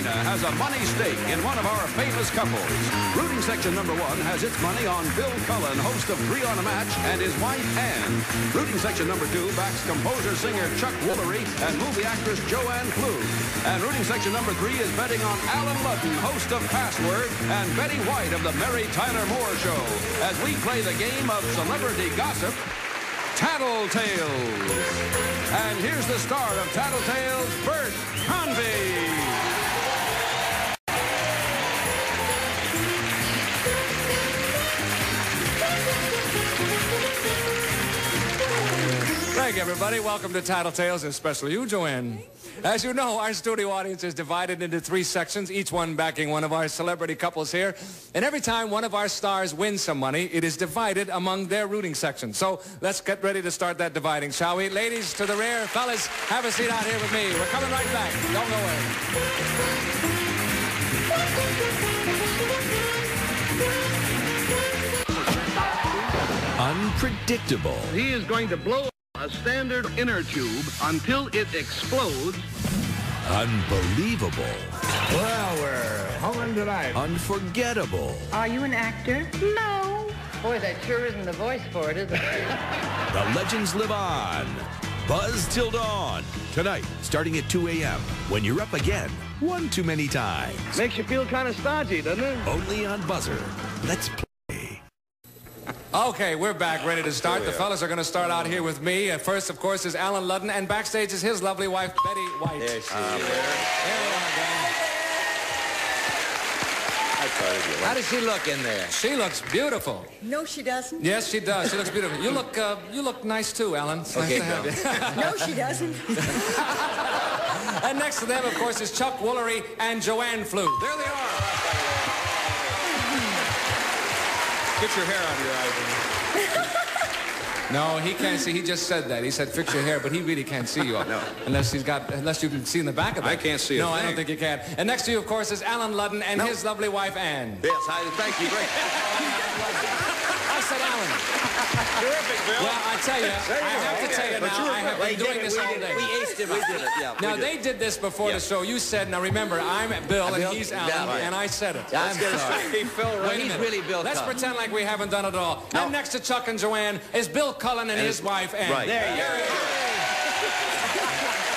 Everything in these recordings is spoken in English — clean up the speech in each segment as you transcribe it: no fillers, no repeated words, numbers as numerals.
has a money stake in one of our famous couples. Rooting section number 1 has its money on Bill Cullen, host of 3 on a Match, and his wife, Ann. Rooting section number 2 backs composer-singer Chuck Woolery and movie actress Joanne Flug. And rooting section number 3 is betting on Alan Ludden, host of Password, and Betty White of the Mary Tyler Moore Show, as we play the game of celebrity gossip, Tattletales. And here's the star of Tattletales, Bert Convy. Thank you, everybody. Welcome to Tattletales, and especially you, Joanne. As you know, our studio audience is divided into 3 sections, each one backing one of our celebrity couples here. And every time one of our stars wins some money, it is divided among their rooting sections. So let's get ready to start that dividing, shall we? Ladies to the rear, fellas, have a seat out here with me. We're coming right back. Don't go away. Unpredictable. He is going to blow a standard inner tube until it explodes. Unbelievable. Well, we're home tonight. Unforgettable. Are you an actor? No. Boy, that sure isn't the voice for it, is it? The legends live on. Buzz Till Dawn. Tonight, starting at 2 a.m. When you're up again, one too many times. Makes you feel kind of stodgy, doesn't it? Only on Buzzer. Let's play. Okay, we're back, ready to start. The fellas are going to start out here with me. First, of course, is Alan Ludden, and backstage is his lovely wife, Betty White. There she is. There you are, again. How does she look in there? She looks beautiful. No, she doesn't. Yes, she does. She looks beautiful. You look nice too, Alan. It's nice to have you. No, she doesn't. And next to them, of course, is Chuck Woolery and Joanne Flug. There they are. Get your hair out of your eyes. No, he can't see. He just said that. He said, fix your hair, but he really can't see you. No. Unless you can see in the back of it. I can't see a No, I thing. don't think you can. And next to you, of course, is Alan Ludden and his lovely wife, Ann. Yes, thank you. Great. I said Alan. Terrific, Bill. Well, I tell you, I have to tell you now, I have been doing this all day. We aced it. We did it. Yeah. Now, they did this before the show. You said, now remember, I'm Bill and Bill. he's Alan, Yeah, right. and I said it. I'm sorry. He fell right. Wait a He's minute. really Bill Let's Cullen. pretend like we haven't done it all. No. And next to Chuck and Joanne is Bill Cullen and his wife, Ann. Right. There you go.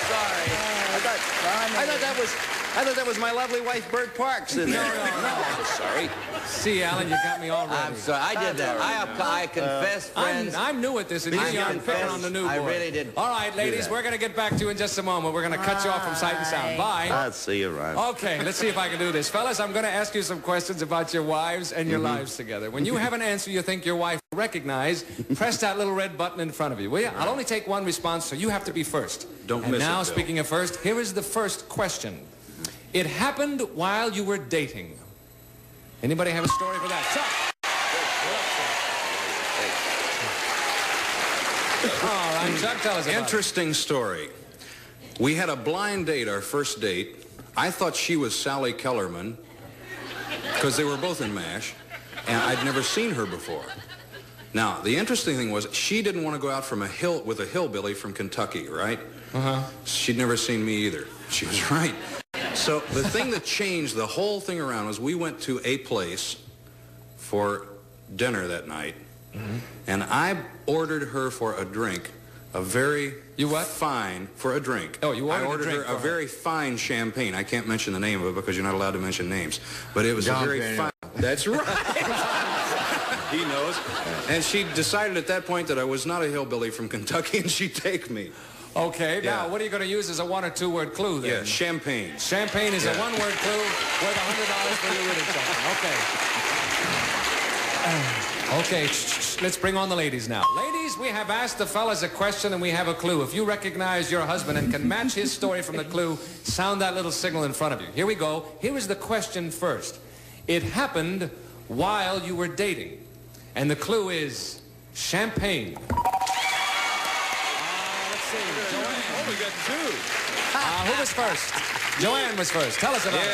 Sorry. I thought that was my lovely wife, Bert Parks, in there. No. Sorry. See, Alan, you got me all ready. I'm sorry. I did that. I confess, friends. I'm new at this, and you aren't picking on the new boy. I really did. All right, ladies, that. we're going to get back to you in just a moment. We're going to cut you off from sight and sound. Bye. I'll see you around. Okay, let's see if I can do this. Fellas, I'm going to ask you some questions about your wives and your lives together. When you have an answer you think your wife will recognize, press that little red button in front of you, will you? I'll only take one response, so you have to be first. Don't and miss it, now, Bill. speaking of first, here is the first question. It happened while you were dating. Anybody have a story for that? Chuck. All right, Chuck, tell us about Interesting story. We had a blind date, our first date. I thought she was Sally Kellerman because they were both in MASH, and I'd never seen her before. Now, the interesting thing was she didn't want to go out with a hillbilly from Kentucky, right? She'd never seen me either. She was right. So the thing that changed the whole thing around was we went to a place for dinner that night, and I ordered her for a drink, a very fine, for a drink. Oh, you ordered I a ordered drink her for a very fine champagne. I can't mention the name of it because you're not allowed to mention names, but it was a very fine. That's right. He knows. And she decided at that point that I was not a hillbilly from Kentucky, and she'd take me. Okay, Yeah. now what are you going to use as a 1 or 2 word clue then? Yeah, champagne. Champagne is a 1 word clue worth $100 for your reading session. Okay. Okay, let's bring on the ladies now. Ladies, we have asked the fellas a question and we have a clue. If you recognize your husband and can match his story from the clue, sound that little signal in front of you. Here we go. Here is the question first. It happened while you were dating. And the clue is champagne. Oh, we got 2. Who was first? Joanne was first. Tell us about it.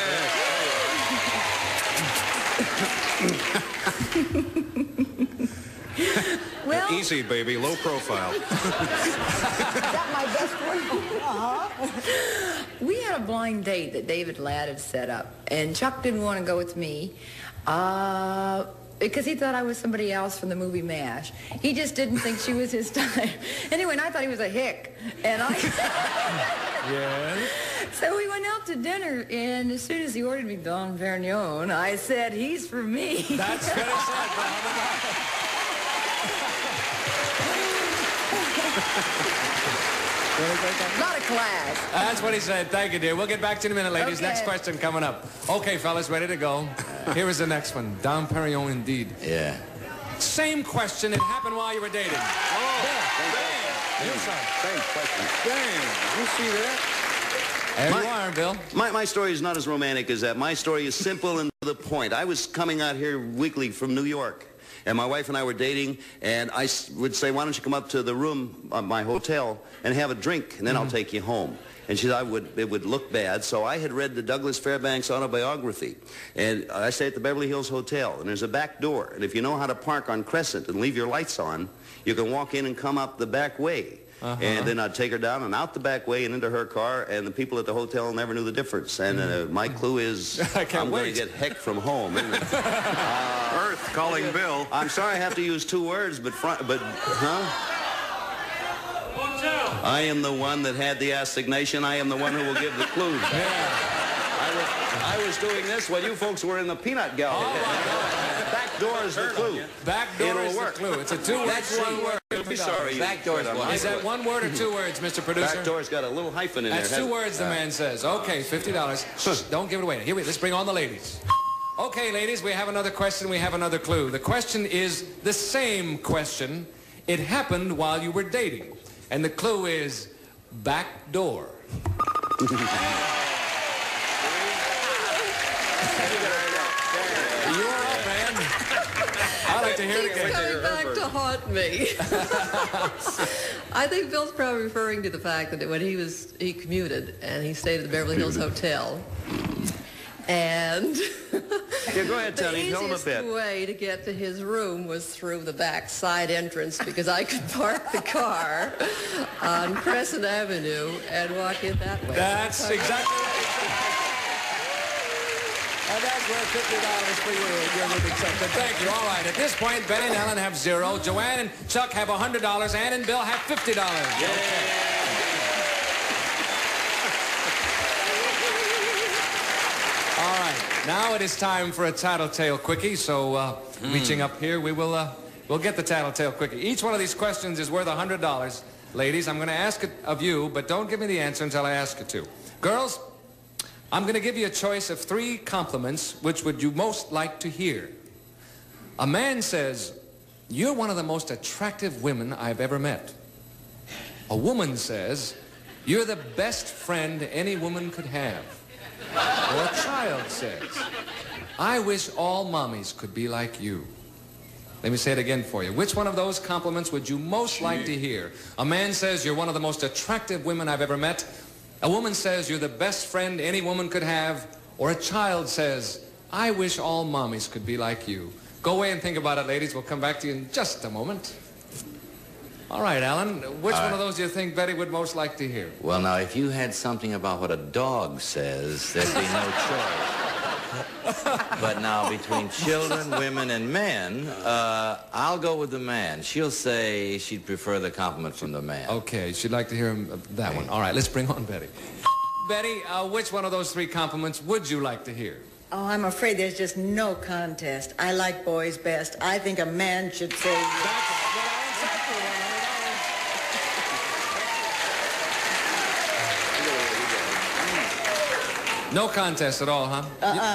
Well, Easy, baby, low profile. is that my best one? We had a blind date that David Ladd had set up, and Chuck didn't want to go with me because he thought I was somebody else from the movie MASH. He just didn't think she was his type. Anyway, and I thought he was a hick, and I... Yes. So we went out to dinner, and as soon as he ordered me Don Perignon, I said, he's for me. That's very sad, Not a class. That's what he said. Thank you, dear. We'll get back to you in a minute, ladies. Okay. Next question coming up. Okay, fellas, ready to go. Here is the next one. Dom Perignon, indeed. Yeah. Same question. It happened while you were dating. Same question. Dang, you see that? There you are, Bill. My story is not as romantic as that. My story is simple and to the point. I was coming out here weekly from New York, and my wife and I were dating, and I would say, why don't you come up to the room of my hotel and have a drink, and then I'll take you home. And she said, it would look bad. So I had read the Douglas Fairbanks autobiography. And I stay at the Beverly Hills Hotel, and there's a back door. And if you know how to park on Crescent and leave your lights on, you can walk in and come up the back way. And then I'd take her down and out the back way and into her car, and the people at the hotel never knew the difference. And my clue is I'm going to get heck from home, isn't it? Earth calling Bill. I'm sorry I have to use two words, but I am the one that had the assignation. I am the one who will give the clues. I was doing this while you folks were in the peanut gallery. Back door is the clue. Back door It'll is work. the clue. It's a two-word. That's one word. Sorry. Back door is one. Is that one word or two words, Mr. Producer? Back door's got a little hyphen in That's there. two words, the man says. Okay, $50. Shh, don't give it away. Here let's bring on the ladies. Okay, ladies, we have another question. We have another clue. The question is the same question. It happened while you were dating. And the clue is back door. You're up, man. I'd like to hear it again. It's coming back to haunt me. I think Bill's probably referring to the fact that when he commuted and he stayed at the Beverly Hills Hotel. And Yeah, go ahead, Tony. Tell him a the bit. easiest way to get to his room was through the back side entrance because I could park the car on Crescent Avenue and walk in that way. That's exactly right. And that's worth $50 for you. You're really accepted. Thank you. All right. At this point, Betty and Ellen have $0. Joanne and Chuck have $100. Ann and Bill have $50. Yeah. Okay. All right. Now it is time for a Tattletale Quickie. So reaching up here, we'll get the Tattletale Quickie. Each one of these questions is worth $100. Ladies, I'm going to ask it of you, but don't give me the answer until I ask it to. Girls, I'm going to give you a choice of 3 compliments. Which would you most like to hear? A man says, "You're one of the most attractive women I've ever met." A woman says, "You're the best friend any woman could have." Or a child says, "I wish all mommies could be like you." Let me say it again for you. Which one of those compliments would you most like to hear? A man says, "You're one of the most attractive women I've ever met." A woman says, "You're the best friend any woman could have." Or a child says, "I wish all mommies could be like you." Go away and think about it, ladies. We'll come back to you in just a moment. All right, Alan, which one of those do you think Betty would most like to hear? Well, now, if you had something about what a dog says, there'd be no choice. But now, between children, women, and men, I'll go with the man. She'll say she'd prefer the compliment from the man. Okay, she'd like to hear that one. All right, let's bring on Betty. Betty, which one of those 3 compliments would you like to hear? Oh, I'm afraid there's just no contest. I like boys best. I think a man should say... No contest at all, huh?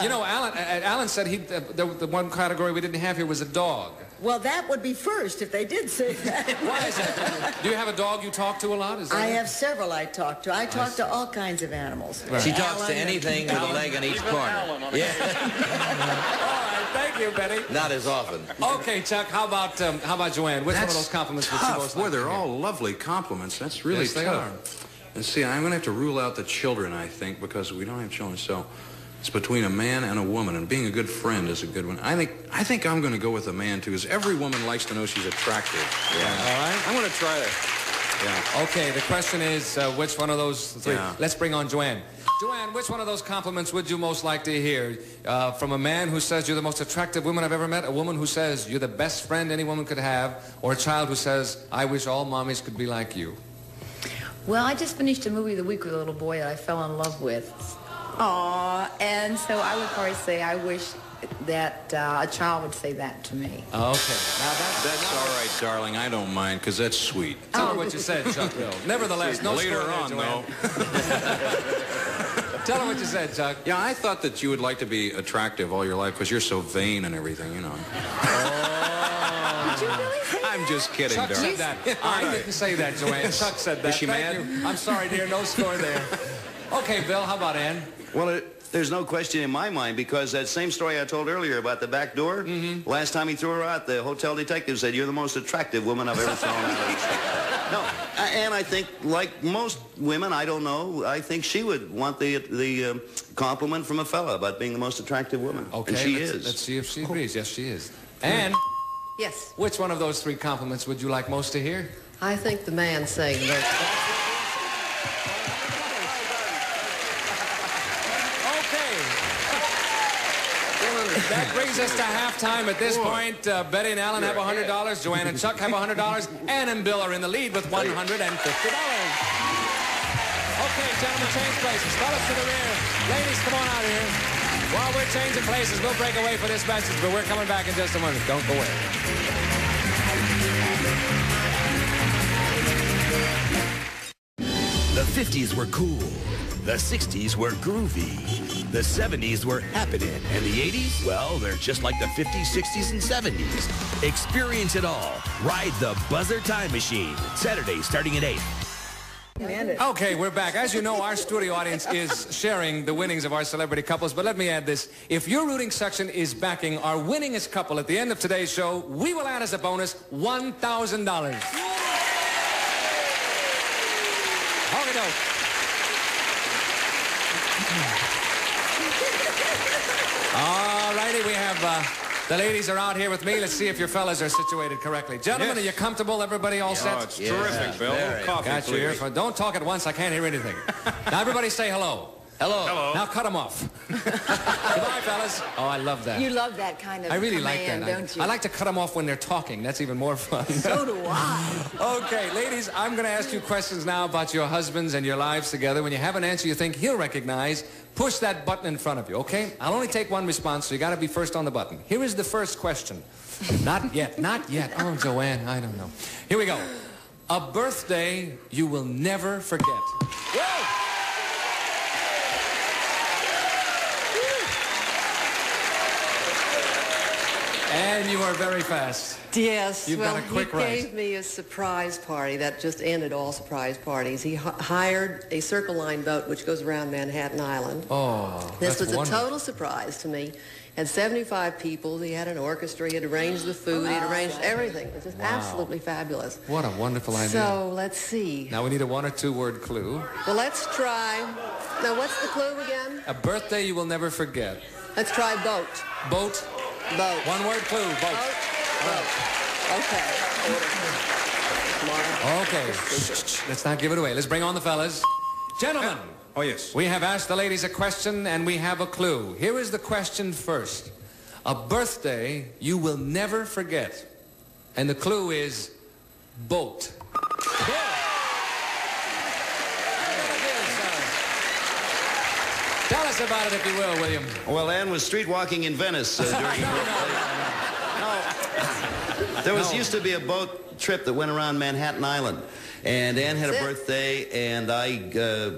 You know, Alan said the one category we didn't have here was a dog. Well, that would be first if they did say that. Why is that? Do you have a dog you talk to a lot? Is that I have several I talk to. I talk to all kinds of animals. Right. She talks to anything with a leg in each corner. Yeah. All right, thank you, Betty. Not as often. Okay, Chuck, how about Joanne? Which one of those compliments would you most like Boy, they're to hear? all lovely compliments. That's really Yes, they tough. are. And see, I'm going to have to rule out the children, I think, because we don't have children. So It's between a man and a woman, and being a good friend is a good one. I think I'm going to go with a man, too, because every woman likes to know she's attractive. Yeah. All right? I'm going to try that. Yeah. Okay, the question is, which one of those three? Yeah. Let's bring on Joanne. Joanne, which one of those compliments would you most like to hear? From a man who says you're the most attractive woman I've ever met, a woman who says you're the best friend any woman could have, or a child who says, I wish all mommies could be like you? Well, I just finished a movie of the week with a little boy that I fell in love with. Aw, and so I would probably say I wish that a child would say that to me. Okay. Now that's all right, darling. I don't mind, because that's sweet. Tell her what you said, Chuck. Nevertheless, no later score there, on, Joanne. though. Tell her what you said, Chuck. Yeah, I thought that you would like to be attractive all your life because you're so vain and everything, you know. Did you really say that? I'm just kidding, Chuck darling. said that. I didn't say that, Joanne. Chuck said that. Is she Thank mad? you. I'm sorry, dear. No score there. Okay, Bill, how about Ann? Well, there's no question in my mind, because that same story I told earlier about the back door, last time he threw her out, the hotel detective said, you're the most attractive woman I've ever thrown out. No, and I think, like most women, I don't know, I think she would want the compliment from a fella about being the most attractive woman. Okay, and she let's, is. Let's see if she agrees. Yes, she is. Ann, Yes, which one of those three compliments would you like most to hear? I think the man saying that. That brings us to halftime. At this point, Betty and Alan have $100. Joanne and Chuck have $100. Ann and Bill are in the lead with $150. Okay, gentlemen, change places. Fellas to the rear. Ladies, come on out of here. While we're changing places, we'll break away for this message, but we're coming back in just a moment. Don't go away. The 50s were cool. The 60s were groovy. The 70s were happening. And the 80s? Well, they're just like the 50s, 60s, and 70s. Experience it all. Ride the Buzzer Time Machine. Saturday starting at 8. Okay, we're back. As you know, our studio audience is sharing the winnings of our celebrity couples, but let me add this. If your rooting section is backing our winningest couple at the end of today's show, we will add as a bonus $1,000. Okey doke. All righty, we have the ladies are out here with me. Let's see if your fellas are situated correctly. Gentlemen, Yes. are you comfortable? Everybody all set? Oh, it's terrific, Bill. Coffee, Got you please. here. Don't talk at once. I can't hear anything. Now, everybody say hello. Hello. Hello. Now, cut them off. Goodbye, fellas. Oh, I love that. You love that kind of I really command, like that. don't you? I like to cut them off when they're talking. That's even more fun. So do I. Okay, ladies, I'm going to ask you questions now about your husbands and your lives together. When you have an answer you think he'll recognize, push that button in front of you, okay? I'll only take one response, so you got to be first on the button. Here is the first question. Not yet, not yet. Oh, Joanne, I don't know. Here we go. A birthday you will never forget. Whoa! And you are very fast. Yes, You've well, got a quick he rise. gave me a surprise party that just ended all surprise parties. He hired a Circle Line boat which goes around Manhattan Island. Oh, This that's was a wonderful. total surprise to me. Had 75 people. He had an orchestra. He had arranged the food. He had arranged everything. It was just absolutely fabulous. What a wonderful idea. So let's see. Now we need a one or two word clue. Well, let's try. Now, what's the clue again? A birthday you will never forget. Let's try boat. Boat. Boat. One word clue. Boat. Boat. Okay. Okay. Shh. Let's not give it away. Let's bring on the fellas. Gentlemen. Oh, yes. We have asked the ladies a question and we have a clue. Here is the question first. A birthday you will never forget. And the clue is boat. Tell us about it, if you will, William. Well, Ann was street walking in Venice during There used to be a boat trip that went around Manhattan Island. And Ann had a birthday, and I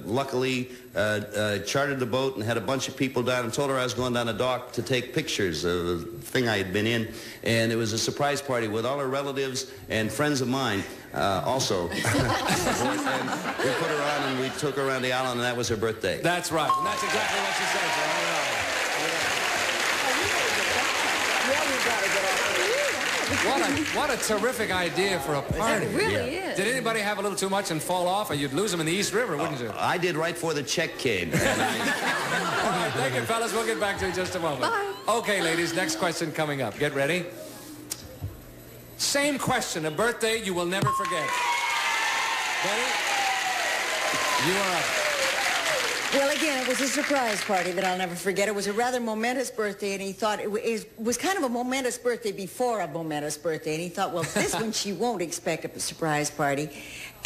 luckily chartered the boat and had a bunch of people down and told her I was going down the dock to take pictures of a thing I had been in. And it was a surprise party with all her relatives and friends of mine also. And we put her on and we took her around the island, and that was her birthday. That's right. And that's exactly what she said. So What a terrific idea for a party. It really is. Did anybody have a little too much and fall off, or you'd lose them in the East River, wouldn't you? I did right before the check came. And Thank you, fellas. We'll get back to you in just a moment. Bye. Okay, ladies, next question coming up. Get ready. Same question, a birthday you will never forget. Betty, you are up. Well, again, it was a surprise party that I'll never forget. It was a rather momentous birthday, and he thought it was kind of a momentous birthday before a momentous birthday, and he thought, well, this one she won't expect a surprise party.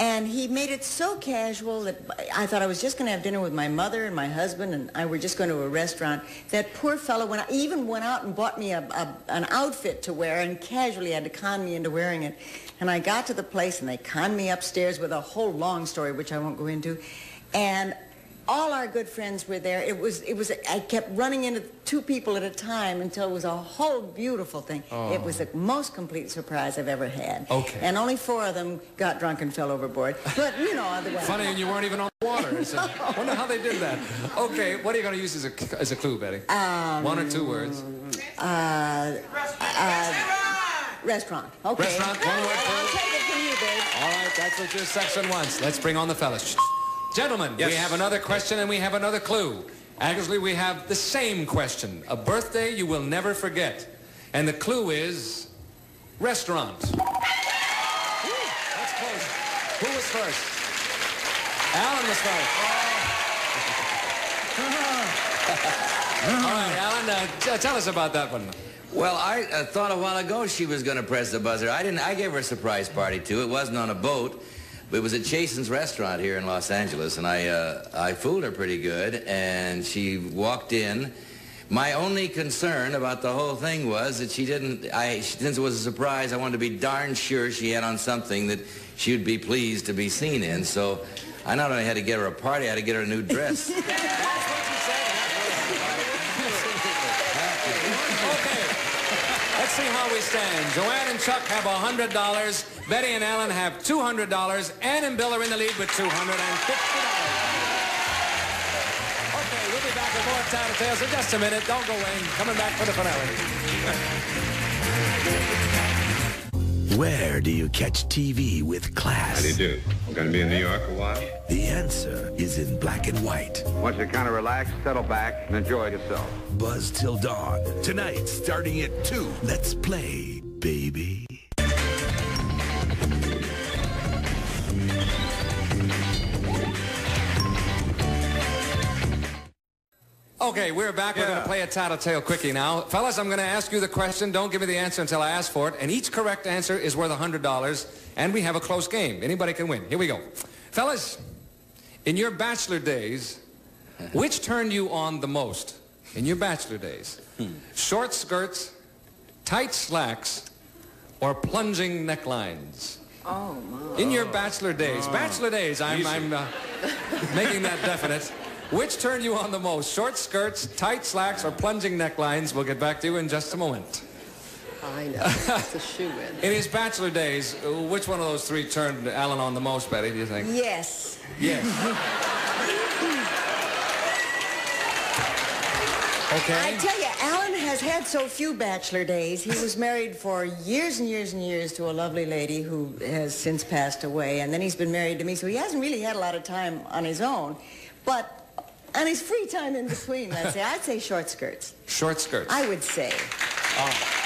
And he made it so casual that I thought I was just going to have dinner with my mother and my husband, and I were just going to a restaurant. That poor fellow even went out and bought me an outfit to wear and casually had to con me into wearing it. And I got to the place, and they conned me upstairs with a whole long story, which I won't go into. And all our good friends were there. I kept running into 2 people at a time until it was a whole beautiful thing. Oh. It was the most complete surprise I've ever had. Okay. And only 4 of them got drunk and fell overboard. But, you know, otherwise. Funny, and you weren't even on water. I wonder how they did that. Okay, what are you going to use as a clue, Betty? 1 or 2 words. Restaurant. Okay. Restaurant, 1 word clue. I'll take it from you, babe. All right, that's what your section wants. Let's bring on the fellas. Gentlemen, yes. We have another question and we have another clue. Actually, we have the same question. A birthday you will never forget. And the clue is restaurant. Ooh, that's close. Who was first? Alan was first. All right, Alan, tell us about that one. Well, I thought a while ago she was going to press the buzzer. I gave her a surprise party, too. It wasn't on a boat. It was at Chasen's restaurant here in Los Angeles, and I fooled her pretty good, and she walked in. My only concern about the whole thing was that since it was a surprise, I wanted to be darn sure she had on something that she would be pleased to be seen in. So I not only had to get her a party, I had to get her a new dress. Let's see how we stand. Joanne and Chuck have $100. Betty and Alan have $200. Ann and Bill are in the lead with $250. Okay, we'll be back with more Tattletales in just a minute. Don't go away. Coming back for the finale. Where do you catch TV with class? How do you do? I'm going to be in New York a while. The answer is in black and white. I want you to kind of relax, settle back, and enjoy yourself. Buzz till dawn. Tonight, starting at 2. Let's play, baby. Okay, we're back. We're going to play a Tattletale quickie now. Fellas, I'm going to ask you the question. Don't give me the answer until I ask for it. And each correct answer is worth $100. And we have a close game. Anybody can win. Here we go. Fellas, in your bachelor days, which turned you on the most? In your bachelor days? Short skirts, tight slacks, or plunging necklines? Oh, my. In your bachelor days. Bachelor days, I'm making that definite. Which turned you on the most? Short skirts, tight slacks, or plunging necklines? We'll get back to you in just a moment. I know. It's a shoe-in. In his bachelor days, which one of those 3 turned Alan on the most, Betty, do you think? Yes. Yes. Okay. I tell you, Alan has had so few bachelor days. He was married for years and years and years to a lovely lady who has since passed away, and then he's been married to me, so he hasn't really had a lot of time on his own. But on his free time in between, let's say, I'd say short skirts. Short skirts. I would say. All right.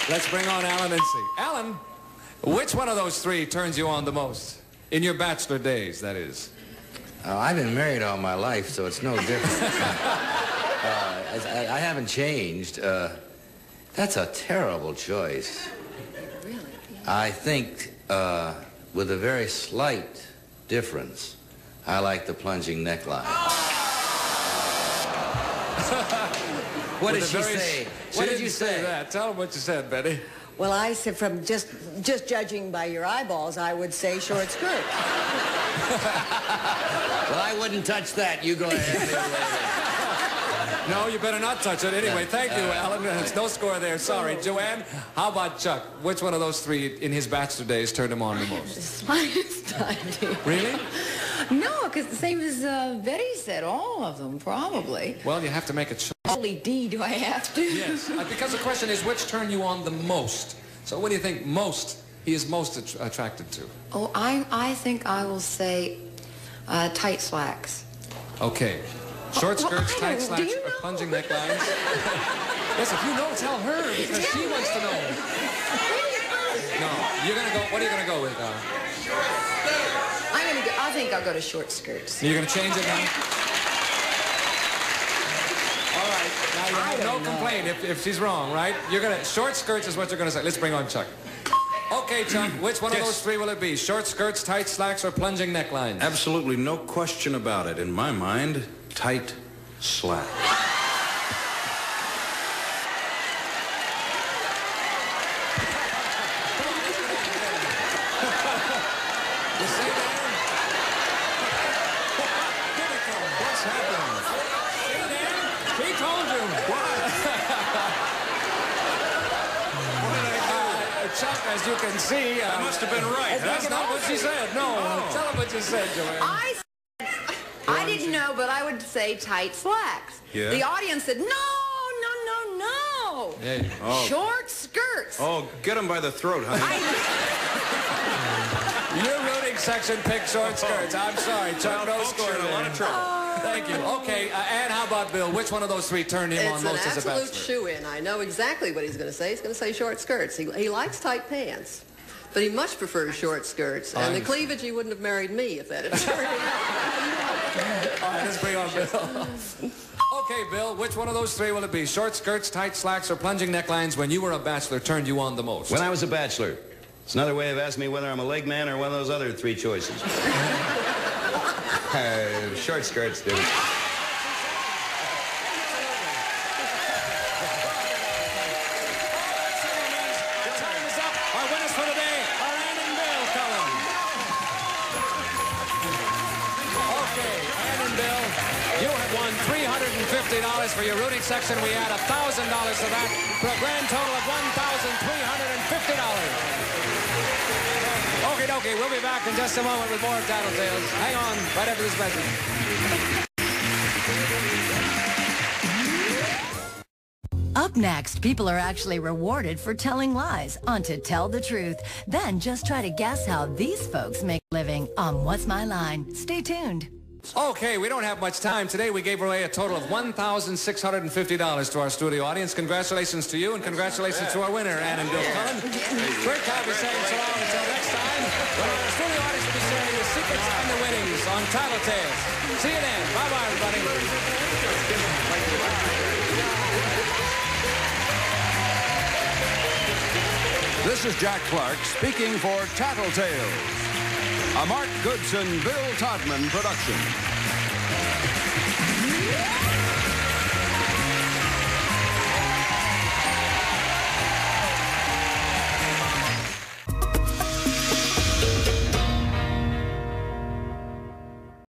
Let's bring on Alan and see. Alan, which one of those 3 turns you on the most? In your bachelor days, that is. I've been married all my life, so it's no different. I haven't changed. That's a terrible choice. Really? I think, with a very slight difference, I like the plunging neckline. What did she say? What did you say? That. Tell them what you said, Betty. Well, I said from just judging by your eyeballs, I would say short skirt. Well, I wouldn't touch that. You go ahead. No, you better not touch it. Anyway, thank you, Alan. There's no score there. Sorry. Joanne, how about Chuck? Which one of those 3 in his bachelor days turned him on the most? The slightest idea. Really? No, because the same as Betty said, all of them, probably. Well, you have to make a choice. Holy D, do I have to? Yes, because the question is, which turned you on the most? So what do you think he is most attracted to? Oh, I think I will say tight slacks. Okay. Short skirts, I tight don't- slacks, do you or know? plunging necklines? Yes, if you know, tell her, because she wants to know. No, you're going to go, what are you going to go with, I think I'll go to short skirts. You're going to change it now? All right, now you have no complaint if she's wrong, right? You're going to, short skirts is what you're going to say. Let's bring on Chuck. Okay, Chuck, which one of those three will it be? Short skirts, tight slacks, or plunging necklines? Absolutely no question about it. In my mind, tight slack. Chuck, as you can see... I must have been right. That's not what she said. No. Tell her what you said, Joanne. I didn't know, but I would say tight slacks. Yeah? The audience said, no. Yeah. Oh. Short skirts. Oh, get him by the throat, honey. Your rooting section picked short skirts. I'm sorry, Chuck. No score in a lot of trouble. Thank you. Okay, Ann, how about Bill? Which one of those three turned him on most as a bachelor? It's an absolute shoe-in. I know exactly what he's going to say. He's going to say short skirts. He likes tight pants, but he much prefers short skirts. And the cleavage, he wouldn't have married me if that had turned out. All right, let's bring on Bill. Okay, Bill, which one of those three will it be? Short skirts, tight slacks, or plunging necklines when you were a bachelor turned you on the most? When I was a bachelor. It's another way of asking me whether I'm a leg man or one of those other three choices. Short skirts, dude. Our winners for today are Ann and Bill Cullen. Okay, Ann and Bill, you have won $350 for your rooting section. We add $1,000 to that for a grand total of $1,350. Okay, we'll be back in just a moment with more Tattletales. Hang on, right after this message. Up next, people are actually rewarded for telling lies on To Tell the Truth. Then just try to guess how these folks make a living on What's My Line. Stay tuned. Okay, we don't have much time. Today we gave away a total of $1,650 to our studio audience. Congratulations to you, and congratulations to our winner, Ann and Bill Cullen. Great time to saying so long until next time, when our studio audience will be sharing the secrets and the winnings on Tattletales. See you then. Bye-bye, everybody. This is Jack Clark speaking for Tattletales, a Mark Goodson, Bill Todman production.